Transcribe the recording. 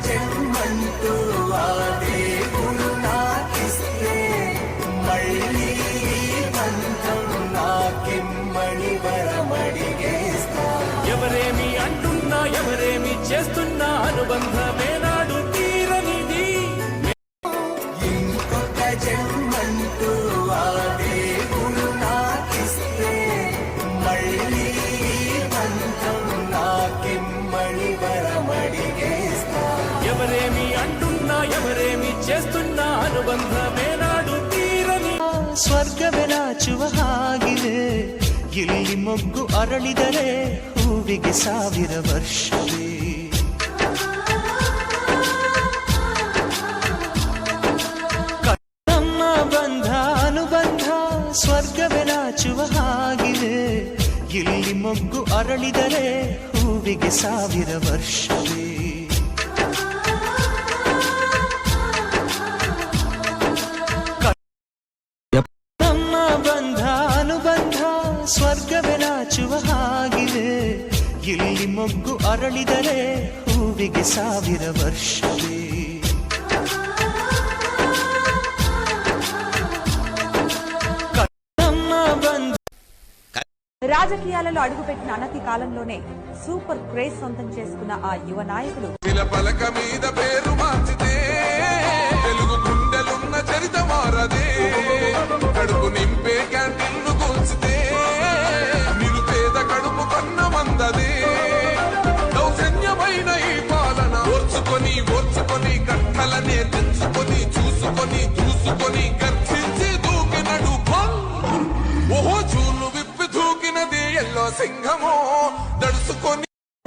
జన్మంటూ ఆ దేవుడు నాకిస్తే మళ్ళీ బంధం నాకిమ్మని వరమడిగేస్తా. ఎవరేమి అంటున్నా ఎవరేమి చేస్తున్నా అనుబంధమే నాడు తీరనిది. ఇంకొక జన్మంటూ ఆ దేవుడు నాకిస్తే మళ్ళీ బంధం నాకిమ్మని వరమడిగేస్తా. ఎవరేమి అంటున్నా ఎవరేమి చేస్తున్నా అనుబంధమే నాడు తీరని. ಸ್ವರ್ಗವೆನಾಚುವ ಹಾಗಿದೆ ಇಲ್ಲಿ ಮೊಗ್ಗು ಅರಳಿದರೆ ಹೂವಿಗೆ 1000 ವರ್ಷವೇ. ನಮ್ಮ ಬಂಧ ಅನುಬಂಧ ಸ್ವರ್ಗವೆನಾಚುವ ಹಾಗಿದೆ ಇಲ್ಲಿ ಮೊಗ್ಗು ಅರಳಿದರೆ ಹೂವಿಗೆ 1000 ವರ್ಷವೇ. ಸ್ವರ್ಗವೆನಾಚುವ ಹಾಗಿದೆ ಇಲ್ಲಿ ಮೊಗ್ಗು ಅರಳಿದರೆ ಹೂವಿಗೆ 1000 ವರ್ಷವೇ. రాజకీయాలలో అడుగుపెట్టిన అనతి కాలంలోనే సూపర్ క్రేజ్ సొంతం చేసుకున్న ఆ యువ నాయకుడు పలక మీద పేరు మార్చితే